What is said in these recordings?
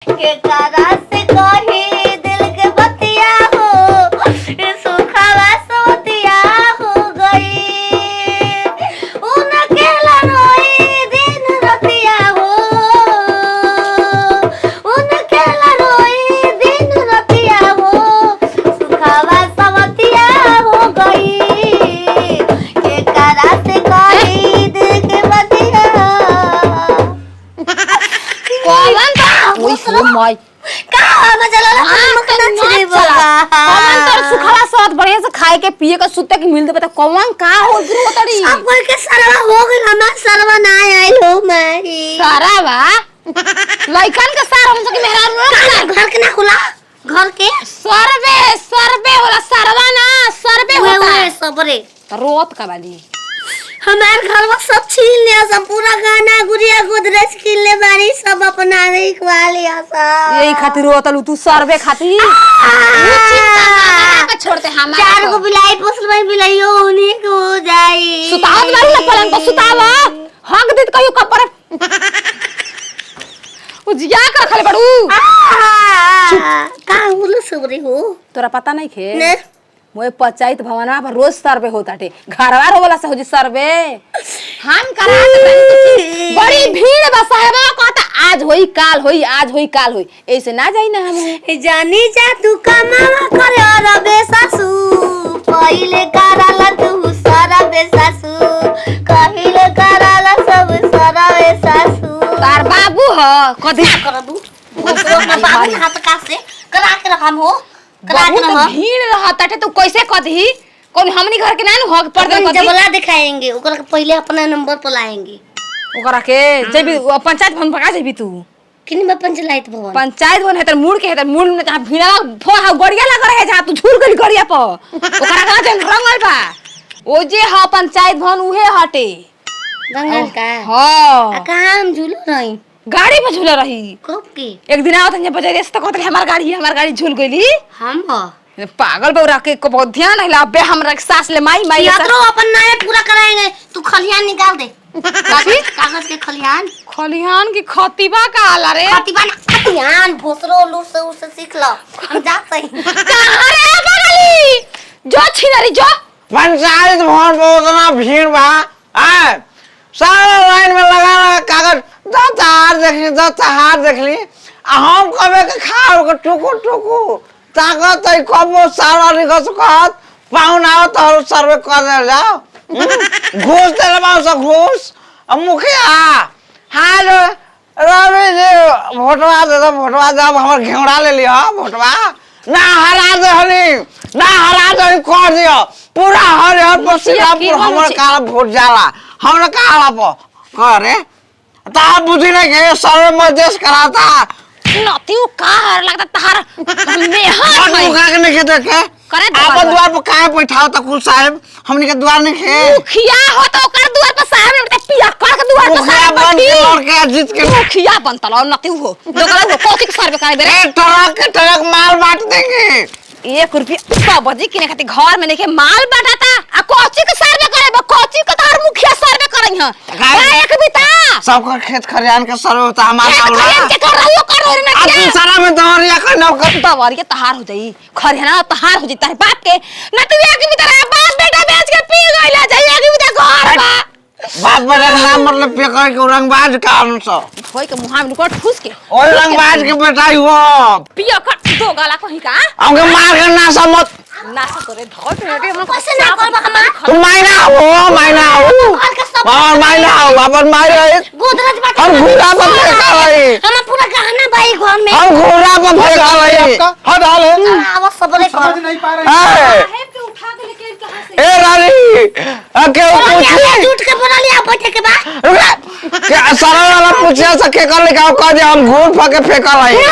के कारा से कही दिल के बतिया हो सुखावा सोतिया हो गई उनके लरोई दिन रतिया हो उनके लरोई दिन रतिया हो सुखावा सोतिया हो गई के कारा से कही दिल के बतिया माय का मजा ला मखना छिरे बाबा कौन तर सुखला साथ बढ़िया से खाए के पिए के सुते के मिल दे बता कौन का हो गुरु तड़ी सब कोई के सरवा हो गइल हमार सरवा ना आइल हो मारी सारा बा लइकन के सार हम सके मेहरान घर के ना खुला घर के सरबे होला सरवा ना सरबे होता है सबरे रोत का बाली हमार घर में सब छीन लिया सब पूरा गाना गुड़िया गोदरेज छीन ले बारी सब अपना नहीं खवा लिया सब यही खातिर रोतलू तू सरबे खातिर के छोड़ते हम चार गो बिलाई पोसल भाई बिलाइयो उन्हीं को हो जाई सुतावत वाली ना पलंग पर सुतावा हक देत कहियो कपर उजिया कर खाले बड़ू का बोलो सबरे हो तोरा पता नहीं खे ने मोए पंचायत भवनवा पर रोज सर्वे होताटे घरवा रोला से हो जी सर्वे हम करात बनी बड़ी भीड़ बा साहबा कहता आज होई काल होई ऐसे ना जाई ना हम जानी जा तू कमावा करे और बेसासू पहिले कराला तू सारा बेसासू कहिले कराला सब सारा बेसासू तार बाबू ह कदी करबू बाबू हाथ का से करा के हम हो करा के बहुत भीड़ रहताटे तू कैसे कदी कौन हमनी घर के ना हक पर दे कदी जबला दिखाएंगे ओकरा के पहले अपना नंबर पर लाएंगे ओकरा के जेबी पंचायत भवन पका जेबी तू किन में पंचायत भवन है तर मुड़ के है तर मुड़ में जहां भीड़ा फो हा गड़िया लग रहे जहां तू झूर गई गड़िया पर ओकरा का जन रंगल बा ओ जे ह पंचायत भवन उहे हटे रंगल का हां आ कहां हम झूलो रही गाड़ी पे झूला रही कब की एक दिन आवत ने बजे रेस तो कहत हमार गाड़ी झूल गईली हम हो पागल बौरा के को बहुत ध्यान है अबे हमरा के सास ले माई यात्रो अपन नारे पूरा कराएंगे तू खलियान निकाल दे कागज के खलिहान की खतीबा का आला रे खतीबा ना खतियान भोसरो लूर से उसे सीख लो हम जात सही कहां रे बगली जो छिनरी जो पंचायत भवन पे उतना भीड़ बा सारा लाइन में लगा कागज दताहार देखली हम कबे के खाओ के टुकु ताकत है कबो सारा लिखस कहत पाउन आवत और सर्वे कर दे जाओ घूस दे बाऊ से घूस मुखिया हाल रवि जी भोटवा दे जब हमर घेवड़ा ले लियो भोटवा ना हरा दे कर दियो पूरा हर पसीनापुर हमर काला वोट जाला हमरा काला प करे ता बुद्धि नहीं के सर्वे में देश कराता नतिउ का हर लगता तहार में हां मुखा के नहीं खेते के करे आपन द्वार पर काहे बैठाओ त कुल साहब हमनी के द्वार नहीं खे मुखिया हो तो ओकर द्वार पर साहब ने पिया कर के द्वार पर मुखिया बन के लड़ के जीत के मुखिया बनतल और नतिउ हो दोगला हो कोची के सर्वे करे बेरे ट्रक माल बांट देंगे 1 रुपया बजी किने खातिर घर में देखे माल बांटाता आ कोची के सर्वे करे बा कोची के तार मुखिया सर्वे करई ह एक बिता सबका खेत खलिहान के सर्वे होता हमारा खलिहान के कर रहियो कर ना आज सारा में दौरिया करना कर दवरिया तहार हो जाई खरियाना तहार हो जाई तारे बाप के ना तू एक बिता बाप बेटा बेच के पी गइला जाई एक बिता घर बा बाप बेटा नाम मतलब पे कर के रंगबाज का अनुसार होई के मुहा में कोट ठूस के ओए रंगबाज के बेटा हो पिया कर दो गाला कहीं का हमके मार के ना समझ ना तोरे धर पेटे हम कैसे ना करबा हम तू मायना हो और मायना हो अपन मारे गोदरेज बात हम घोड़ा पर फेंका रही हम पूरा गहना भाई घर में हम घोड़ा पर फेंका रही हट हाल आवाज सबरे कर नहीं पा रहे है के उठा के लेके कहां से ए रानी के पूछी झूठ के बोला लिया बैठे के बाद क्या सारा वाला पूछिया से के कर लेके कह दे हम घूर फके फेंका रही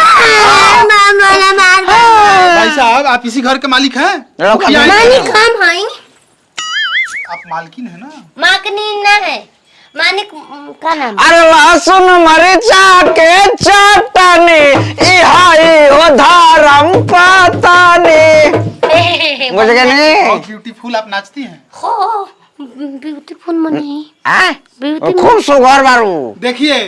मार भाई साहब आप इसी घर के मालिक हैं मालिक हम हैं आप मालकिन है ना माकनी ना है मालिक का नाम अरे लहसुन मरीचा के चटनी ई हाई ओ धरम पतानी बुझ गए नहीं बहुत ब्यूटीफुल आप नाचती हैं हो ब्यूटीफुल मनी खूब सुघर बारू देखिए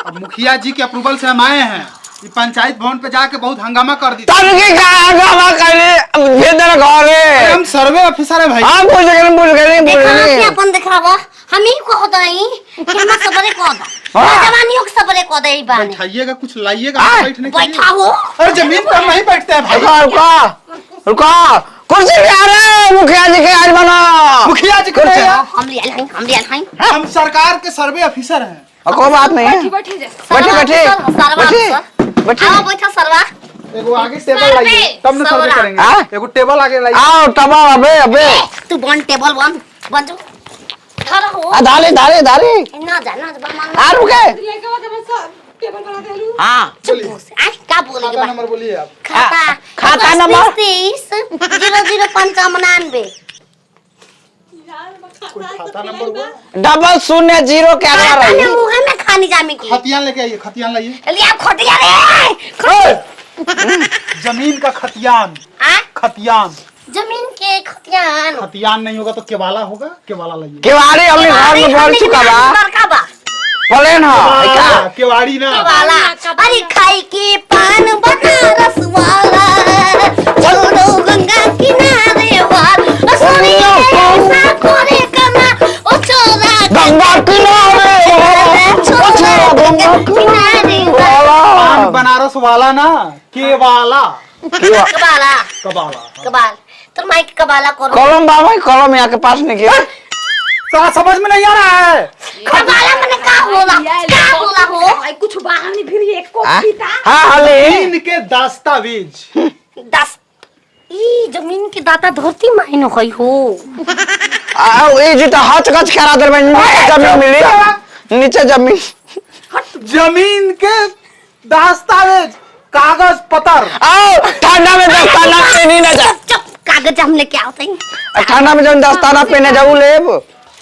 अब मुखिया जी के अप्रूवल से हम आए हैं ये पंचायत भवन पे जाके बहुत हंगामा कर दी। तब की गावा करे भेज देना घर अरे में। हम सर्वे ऑफिसर है भाई। हां बोल गए देखा कि अपन दिखावा हम ही को होताई कि हम सबरे को दा जवानियों के सबरे को दे बानी बैठाइएगा, कुछ लाइएगा बैठने के लिए। बैठाओ अरे जमीन पर हम नहीं बैठते हैं भाई। रुका कुर्सी पे आ रहे मुखिया जी के आज बनो। मुखिया जी को नहीं, हम ले आई हम सरकार के सर्वे ऑफिसर हैं। कोई बात नहीं है। बैठी जा। बैठे सरवा बैठे आओ बैठा सरवा एगो आगे टेबल लाइए तब ना सर्वे करेंगे। हाँ? एगो टेबल आगे लाइए। आओ टबा अबे तू बन टेबल बन जो खड़ा हो धारे ना जा मान आ रुके। टेबल बना दे लू। हां चुप हो से आ क्या बोलेगे खाता नंबर बोलिए आप। खाता नंबर 005599 कोई खाता नंबर हुआ? 000 क्या कर रही है? मुंह में खानी जामी की खतियान लेके आइए, खतियान लाइए। लिया खोटिया रे जमीन का खतियान। आ खतियान जमीन के खतियान खतियान नहीं होगा तो केवाला होगा, केवाला लाइए। केवाड़ी हमने घर में भर चुका बा। प्लेन है क्या? केवाड़ी ना। वाला अरे खाई के पान बनारस वाला छोड़ो गंगा किनारे वाला सोनिया ऐसा करे कमा ओ छोरा गंगा किनारे पान बनारस वाला ना, केवाला। कबाला कबाला। कबाल तो माइक कबाला करो कलम बाबा कलम यहाँ के पास नहीं किया। तो समझ में नहीं आ रहा है। कबाला मैंने क्या बोला हो आई कुछ बाहर नहीं फिर एक को पीता। हाँ हले जमीन के दस्तावेज। दस ई जमीन की दाता धरती माइन होई हो ये जो तो हच कच करा दे जमीन मिली नीचे जमीन जमीन के दस्तावेज, कागज पत्र। आओ ठंडा में दस्ताना पहनी ना जा। चुप कागज हमने क्या होता है ठंडा में जब दस्ताना पहने जाऊ लेब।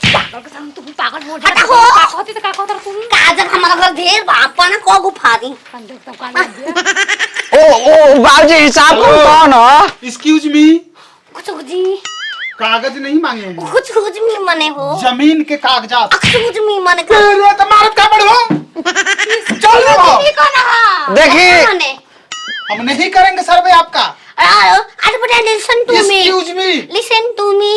पागल के संग तू पागल हो हटा हो होती तो का कहत तू काजल हमारा घर ढेर बापा ना को गुफारी कंदे तो का ओ बाबूजी हिसाब कौन हो? एक्सक्यूज मी, कुछ जी कागज नहीं मांगे हैं। कुछ मी मने हो जमीन के कागजात। कुछ मी मने अरे तो मारत का बड़ो चल रहा। देखिए मने हम नहीं करेंगे सर्वे आपका। आज बड़ा listen to me excuse me, listen to me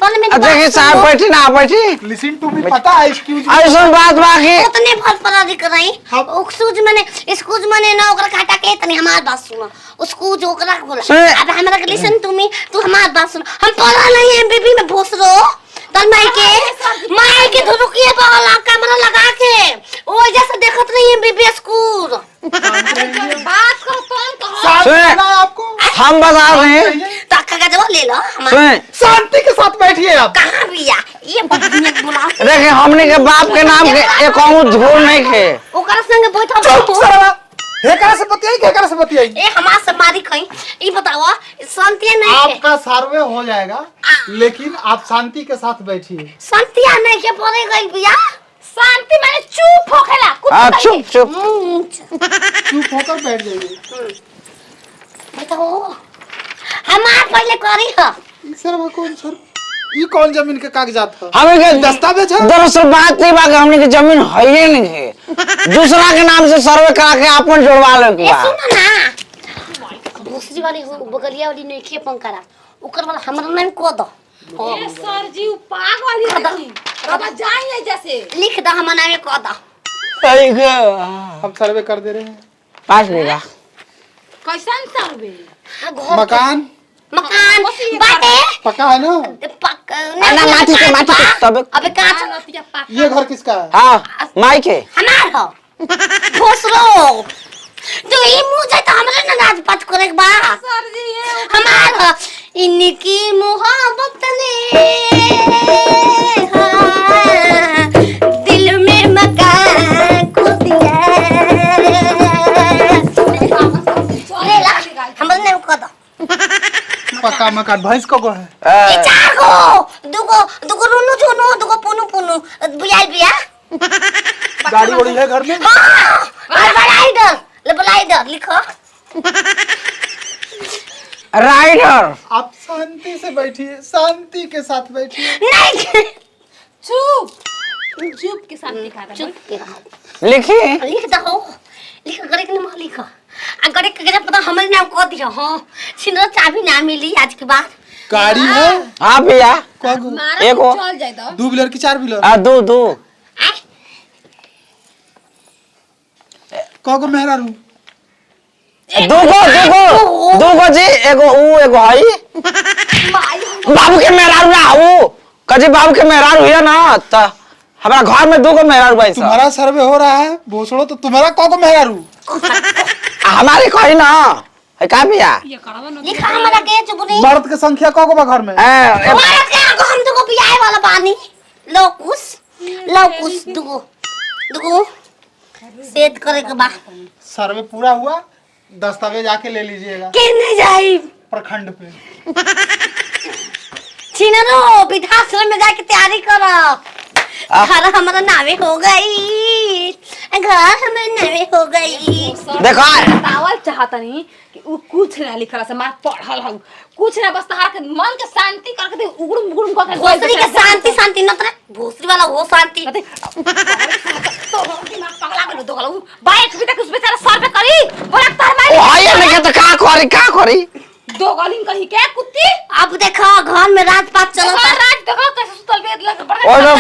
पहले मैं देखिए साहब बैठी ना बैठी लिसन टू मी पता है। एक्सक्यूज मी ऐसा बात बाकी उतने फल पर अधिक रही हम- उक्सूज मने इसकुज मने ना ओकरा काटा के तनी हमार बात सुनो उसको जो ओकरा बोला सुन। अब हमरा के लिसन टू मी तू हमार बात सुन हम पढ़ा नहीं एमबीबी में भोस रो तन माई के धुरुकिए वाला कैमरा लगा के ओ जैसे देखत रही एमबीबी स्कूल बात करो कौन कहो साथ सुन। देना है आपको। हम बता रहे हैं। तक्का का जवाब ले लो हमार सुन शांति के साथ बैठिए आप। कहां बिया ये बदनिया बुलाओ देखिए हमने के बाप के नाम के एक और झोल नहीं खे। ओकरा संगे बैठा चुप सरवा। हेकरा से बतियाई, हेकरा से बतियाई। ए हमार से मारी खई ई बताओ शांति नहीं है आपका सर्वे हो जाएगा, लेकिन आप शांति के साथ बैठिए। शांतिया नहीं के पड़े गई बिया शांति माने चुप होखेला कुछ हाँ नहीं। चुप चुप चुप होकर बैठ जाइए। बताओ हमार पहले करी ह सरवा कौन सर? ये कौन जमीन के कागजात है? हमें के दस्तावेज है। दरअसल बात नहीं बा कि हमने की जमीन है ही नहीं है। दूसरा के नाम से सर्वे करा के अपन जोड़वा ले ए सुन ना भोसरी वाली हो बगलिया वाली नहीं के पंकरा ओकर वाला हमरा नाम को दो ए सर जी पाग वाली रही बाबा जाइए जैसे लिख दो हमरा नाम को दो हम सर्वे कर दे रहे हैं। पास लेगा कैसन सर्वे मकान मकान बाटे पक्का है ना? पक ना माटी के तब अबे काच नतिया पाक ये घर किसका है? हाँ माई के हमार हो भोसरो जो ई मुंह जाए तो हमरे ना नाच पात करे के बा सर जी ये हमार हो इनकी मोहब्बत ने हाँ, दिल में मकान को दिया ले ला हमरे नाम को दो पक्का मकान। भैंस को है? ए चार गो दुगो रुनु झुनु दुगो पुनु पुनु बुयाई बिया गाड़ी उड़ी है घर में? हां बड़ा इधर लिखो राइडर। आप शांति से बैठिए, शांति के साथ बैठिए। नहीं चुप चुप के साथ दिखा रहा चुप के रहो लिखिए लिख दो लिख गरे के नाम लिख आ गरे के पता हमरे नाम कह दियो हां सिंदूर चाबी ना मिली आज के बाद गाड़ी है हाँ भैया कगो मारा एगो। तो चल जाए तो 2 व्हीलर की 4 व्हीलर आ दो दो कगो मेहरारू दो गो जी एगो ऊ एगो हई माई बाबू के मेहरारू ना ऊ कजी बाबू के मेहरारू हिया ना त हमारा घर में 2 गो मेहरारू भाई सब तुम्हारा सर्वे हो रहा है भोसड़ो तो तुम्हारा कगो मेहरारू हमारे कही ना है का भैया लिखा हमरा के चुप नहीं मर्द के संख्या कगो बा घर में हमारा के हम तो को पियाए वाला पानी लौकुस दुगो सेट करे के बा सर्वे पूरा हुआ दस्तावेज आके ले लीजिएगा केने जाई प्रखंड पे छिनरो विधानसभा में जाके तैयारी करो घर हमारा नावे हो गई घर हमारे नावे हो गई देखो बतावल चाहता नहीं कि उ कुछ ना लिखला से मार पढ़ल हूं कुछ ना बस तहार के मन के शांति करके दे उगड़ुम उगड़ुम करके भोसरी के शांति न करे भोसरी वाला वो शांति तो दिमाग पगला गेलो दोगला बाइक भी तक उस बेचारा सर पे करी बोला तार मारी ओ हई नहीं के त का करी दोगलिन कही के कुत्ती अब देखो घर में राजपाट चलो देखो राज देखो कैसे सुतल बेद लग ओ जो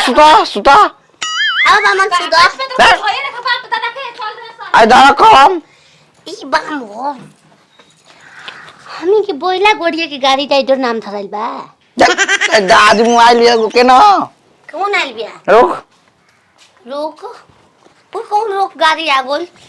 सुता अब अमन सुदा होए ना बात बता के चल रे सर आई दादा कम ई बाम हो हमी के बोइला गोड़िए के गाड़ी टाइटर नाम धरल बा दादी मोबाइल लिया के ना कौन आइल बिया रुक रोक वो कौन रोक गाड़ी आ गोल